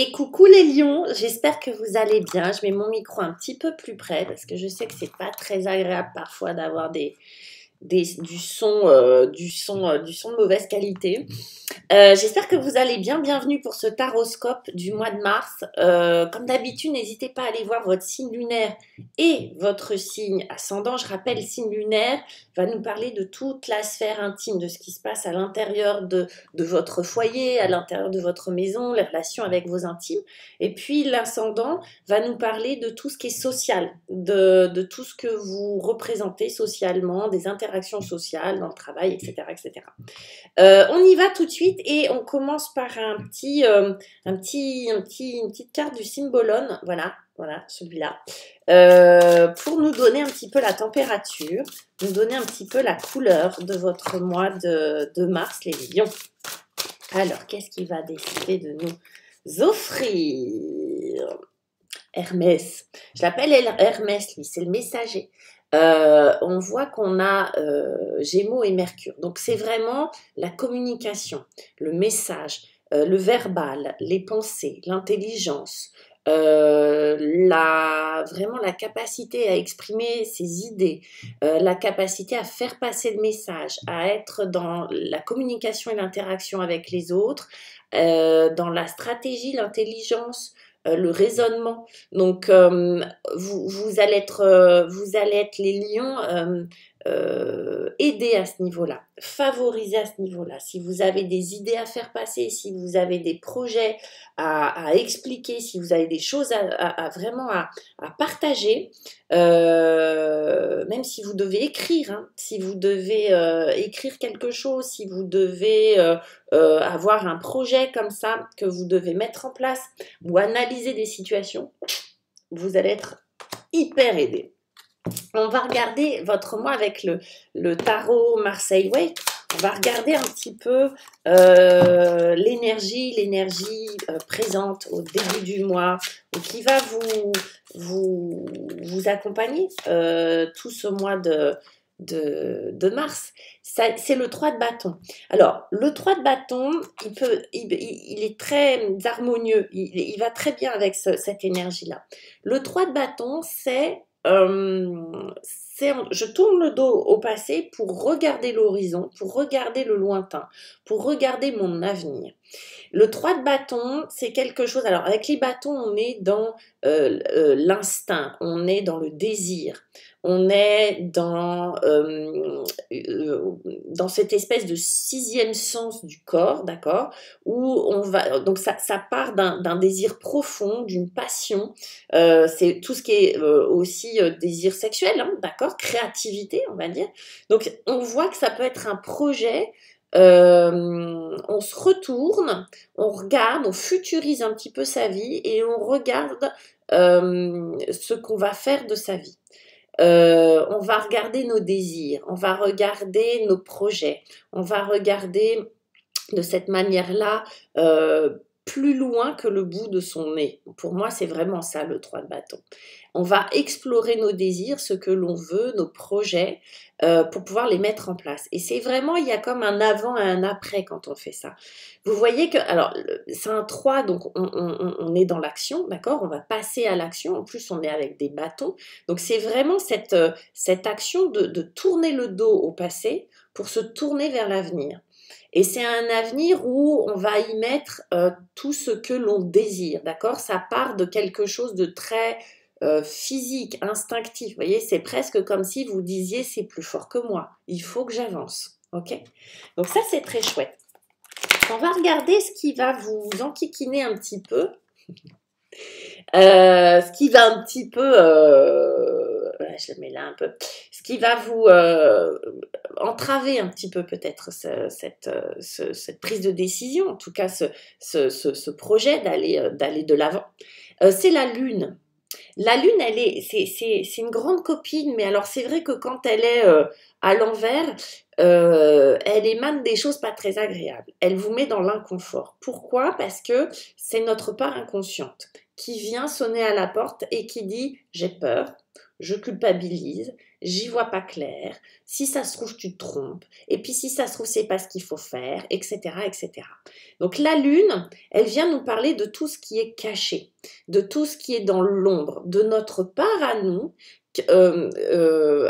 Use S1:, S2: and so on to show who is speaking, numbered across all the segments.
S1: Et coucou les lions, j'espère que vous allez bien. Je mets mon micro un petit peu plus près parce que je sais que c'est pas très agréable parfois d'avoir du son de mauvaise qualité. J'espère que vous allez bien. Bienvenue pour ce taroscope du mois de mars. Comme d'habitude, n'hésitez pas à aller voir votre signe lunaire et votre signe ascendant. Je rappelle, le signe lunaire va nous parler de toute la sphère intime, de ce qui se passe à l'intérieur de votre foyer, à l'intérieur de votre maison, les relations avec vos intimes. Et puis l'ascendant va nous parler de tout ce qui est social, de tout ce que vous représentez socialement, des interactions sociales dans le travail, etc., etc. On y va tout de suite et on commence par une petite carte du Symbolone, voilà, celui-là, pour nous donner un petit peu la température, nous donner un petit peu la couleur de votre mois de mars, les lions. Alors, qu'est-ce qu'il va décider de nous offrir? Hermès, je l'appelle Hermès, lui, c'est le messager. On voit qu'on a Gémeaux et Mercure. Donc c'est vraiment la communication, le message, le verbal, les pensées, l'intelligence, vraiment la capacité à exprimer ses idées, la capacité à faire passer le message, à être dans la communication et l'interaction avec les autres, dans la stratégie, l'intelligence, le raisonnement. Donc, vous allez être les lions aidés à ce niveau-là, favorisés à ce niveau-là. Si vous avez des idées à faire passer, si vous avez des projets à expliquer, si vous avez des choses vraiment à partager, même si vous devez écrire, hein, si vous devez écrire quelque chose, si vous devez avoir un projet comme ça que vous devez mettre en place ou analyser des situations, vous allez être hyper aidé. On va regarder votre mois avec le tarot Marseille Wake. On va regarder un petit peu l'énergie présente au début du mois et qui va vous accompagner tout ce mois de mars. C'est le 3 de bâton. Alors, le 3 de bâton, il est très harmonieux, il va très bien avec cette énergie-là. Le 3 de bâton, je tourne le dos au passé pour regarder l'horizon, pour regarder le lointain, pour regarder mon avenir. Le 3 de bâton, c'est quelque chose... Alors, avec les bâtons, on est dans l'instinct, on est dans le désir, on est dans cette espèce de sixième sens du corps, d'accord, où on va... Donc, ça part d'un désir profond, d'une passion, c'est tout ce qui est aussi désir sexuel, hein, d'accord, créativité, on va dire. Donc, on voit que ça peut être un projet... on se retourne, on regarde, on futurise un petit peu sa vie et on regarde ce qu'on va faire de sa vie. On va regarder nos désirs, on va regarder nos projets, on va regarder de cette manière-là plus loin que le bout de son nez. Pour moi, c'est vraiment ça le 3 de bâton. On va explorer nos désirs, ce que l'on veut, nos projets, pour pouvoir les mettre en place. Et c'est vraiment, il y a comme un avant et un après quand on fait ça. Vous voyez que, alors, c'est un 3, donc on est dans l'action, d'accord? On va passer à l'action. En plus, on est avec des bâtons. Donc, c'est vraiment cette action de tourner le dos au passé pour se tourner vers l'avenir. Et c'est un avenir où on va y mettre tout ce que l'on désire, d'accord? Ça part de quelque chose de très physique, instinctif. Vous voyez, c'est presque comme si vous disiez c'est plus fort que moi. Il faut que j'avance, ok? Donc ça, c'est très chouette. On va regarder ce qui va vous enquiquiner un petit peu. Ce qui va un petit peu... je le mets là un peu. Ce qui va vous entraver un petit peu peut-être cette prise de décision, en tout cas ce projet d'aller de l'avant. C'est la lune. La lune, c'est une grande copine, mais alors c'est vrai que quand elle est à l'envers, elle émane des choses pas très agréables. Elle vous met dans l'inconfort. Pourquoi? Parce que c'est notre part inconsciente qui vient sonner à la porte et qui dit « j'ai peur ». je culpabilise, j'y vois pas clair, si ça se trouve tu te trompes, et puis si ça se trouve c'est pas ce qu'il faut faire, etc., etc. Donc la lune, elle vient nous parler de tout ce qui est caché, de tout ce qui est dans l'ombre, de notre part à nous,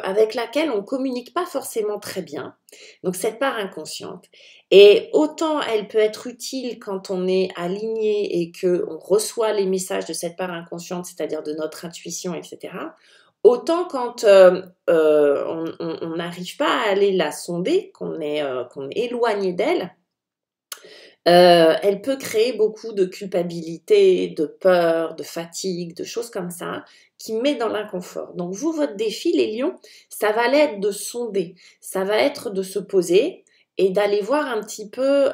S1: avec laquelle on communique pas forcément très bien, donc cette part inconsciente. Et autant elle peut être utile quand on est aligné et qu'on reçoit les messages de cette part inconsciente, c'est-à-dire de notre intuition, etc., autant quand on n'arrive pas à aller la sonder, qu'on est éloigné d'elle, elle peut créer beaucoup de culpabilité, de peur, de fatigue, de choses comme ça, qui met dans l'inconfort. Donc vous, votre défi, les lions, ça va être de sonder, ça va être de se poser et d'aller voir un petit peu,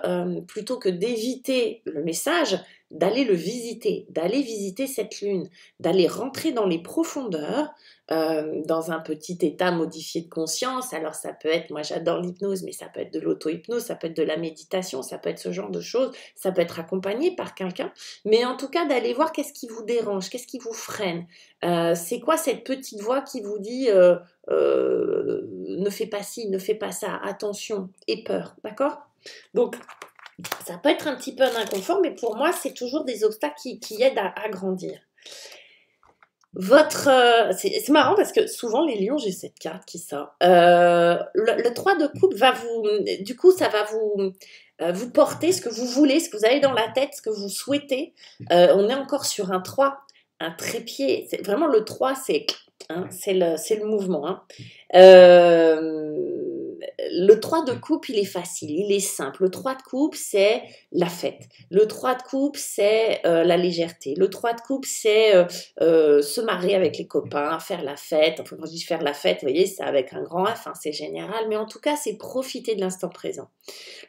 S1: plutôt que d'éviter le message, d'aller le visiter, d'aller visiter cette lune, d'aller rentrer dans les profondeurs, dans un petit état modifié de conscience. Alors ça peut être, moi j'adore l'hypnose, mais ça peut être de l'auto-hypnose, ça peut être de la méditation, ça peut être ce genre de choses, ça peut être accompagné par quelqu'un, mais en tout cas d'aller voir qu'est-ce qui vous dérange, qu'est-ce qui vous freine, c'est quoi cette petite voix qui vous dit ne fais pas ci, ne fais pas ça, attention, et peur, d'accord? Donc ça peut être un petit peu un inconfort, mais pour moi c'est toujours des obstacles qui aident à grandir. C'est marrant parce que souvent les lions, j'ai cette carte qui sort. Le 3 de coupe va du coup, ça va vous porter ce que vous voulez, ce que vous avez dans la tête, ce que vous souhaitez. On est encore sur un 3, un trépied. Vraiment le 3, c'est le mouvement. Hein. Le 3 de coupe, il est facile, il est simple. Le 3 de coupe, c'est la fête. Le 3 de coupe, c'est la légèreté. Le 3 de coupe, c'est se marier avec les copains, faire la fête. Enfin, quand je dis faire la fête, vous voyez, c'est avec un grand F, hein, c'est général. Mais en tout cas, c'est profiter de l'instant présent.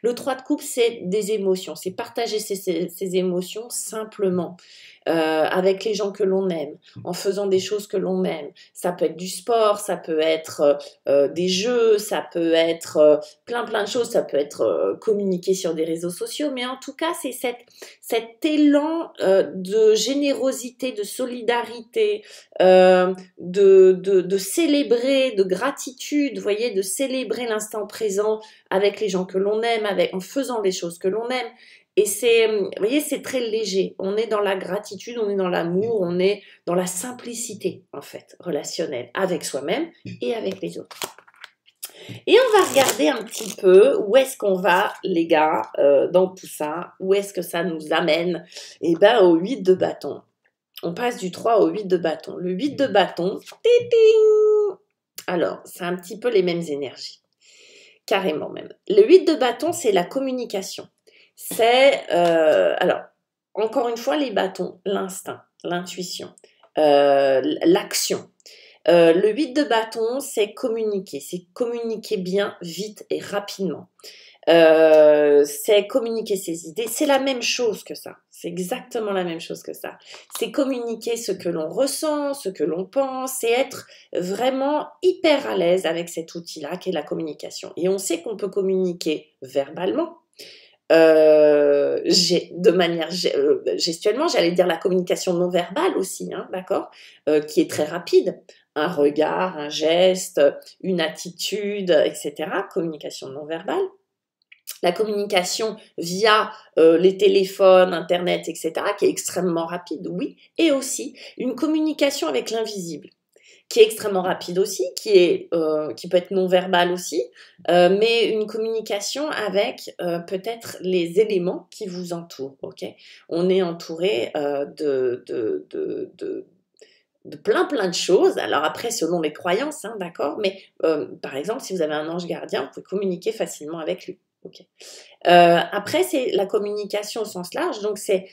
S1: Le 3 de coupe, c'est des émotions. C'est partager ses émotions simplement. Avec les gens que l'on aime, en faisant des choses que l'on aime. Ça peut être du sport, ça peut être des jeux, ça peut être plein de choses, ça peut être communiquer sur des réseaux sociaux, mais en tout cas, c'est cet élan de générosité, de solidarité, de célébrer, de gratitude, vous voyez, de célébrer l'instant présent avec les gens que l'on aime, en faisant les choses que l'on aime. Et vous voyez, c'est très léger. On est dans la gratitude, on est dans l'amour, on est dans la simplicité, en fait, relationnelle, avec soi-même et avec les autres. Et on va regarder un petit peu où est-ce qu'on va, les gars, dans tout ça. Où est-ce que ça nous amène? Eh bien, au 8 de bâton. On passe du 3 au 8 de bâton. Le 8 de bâton, piping. Alors, c'est un petit peu les mêmes énergies. Carrément même. Le 8 de bâton, c'est la communication. C'est, alors, encore une fois, les bâtons, l'instinct, l'intuition, l'action. Le 8 de bâton, c'est communiquer bien, vite et rapidement. C'est communiquer ses idées, c'est la même chose que ça, c'est exactement la même chose que ça. C'est communiquer ce que l'on ressent, ce que l'on pense, c'est être vraiment hyper à l'aise avec cet outil-là qui est la communication. Et on sait qu'on peut communiquer verbalement, de manière gestuellement, j'allais dire la communication non verbale aussi, hein, d'accord, qui est très rapide, un regard, un geste, une attitude, etc. Communication non verbale. La communication via les téléphones, Internet, etc., qui est extrêmement rapide, oui, et aussi une communication avec l'invisible, qui est extrêmement rapide aussi, qui peut être non-verbale aussi, mais une communication avec peut-être les éléments qui vous entourent, ok? On est entouré de plein de choses. Alors après, selon les croyances, hein, d'accord, mais par exemple, si vous avez un ange gardien, vous pouvez communiquer facilement avec lui. Okay. Après, c'est la communication au sens large, donc c'est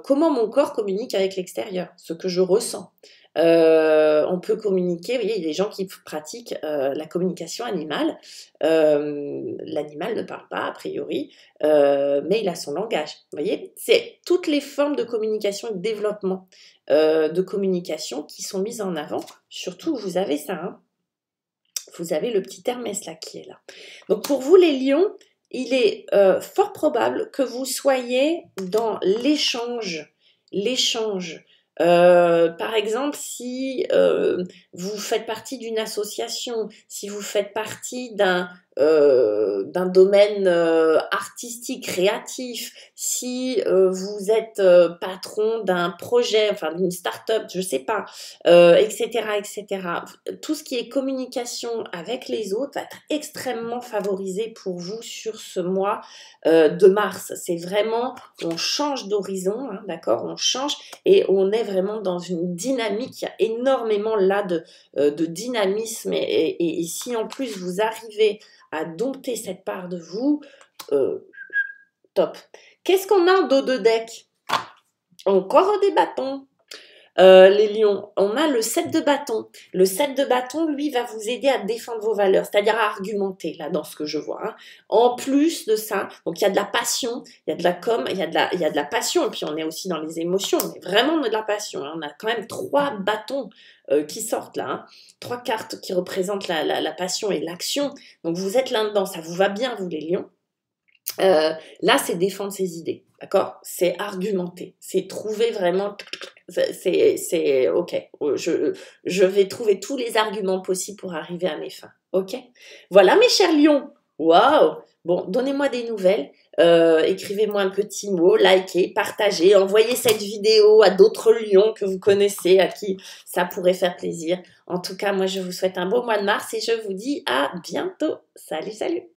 S1: comment mon corps communique avec l'extérieur, ce que je ressens. On peut communiquer, vous voyez, il y a des gens qui pratiquent la communication animale. L'animal ne parle pas, a priori, mais il a son langage. Vous voyez, c'est toutes les formes de communication et de développement de communication qui sont mises en avant. Surtout, vous avez ça, hein. Vous avez le petit Hermès là qui est là. Donc pour vous, les lions, il est fort probable que vous soyez dans l'échange Par exemple, si vous faites partie d'une association, si vous faites partie d'un domaine artistique, créatif, si vous êtes patron d'un projet, enfin d'une start-up, je sais pas, etc., etc. Tout ce qui est communication avec les autres va être extrêmement favorisé pour vous sur ce mois de mars. C'est vraiment, on change d'horizon, hein, d'accord? On change et on est vraiment dans une dynamique. Il y a énormément là de dynamisme et si en plus vous arrivez à dompter cette part de vous, top. Qu'est-ce qu'on a en dos de deck? Encore des bâtons. Les lions, on a le 7 de bâton. Le 7 de bâton, lui, va vous aider à défendre vos valeurs, c'est-à-dire à argumenter, là, dans ce que je vois. Hein. En plus de ça, donc il y a de la passion, il y a de la com, il y a de la passion, et puis on est aussi dans les émotions, on est vraiment de la passion. Hein. On a quand même 3 bâtons qui sortent là, hein. 3 cartes qui représentent la passion et l'action. Donc vous êtes là-dedans, ça vous va bien, vous les lions. Là, c'est défendre ses idées, d'accord? C'est argumenter, c'est trouver vraiment, c'est ok. Je vais trouver tous les arguments possibles pour arriver à mes fins, ok? Voilà, mes chers lions. Waouh! Bon, donnez-moi des nouvelles. Écrivez-moi un petit mot, likez, partagez, envoyez cette vidéo à d'autres lions que vous connaissez, à qui ça pourrait faire plaisir. En tout cas, moi, je vous souhaite un beau mois de mars et je vous dis à bientôt. Salut, salut!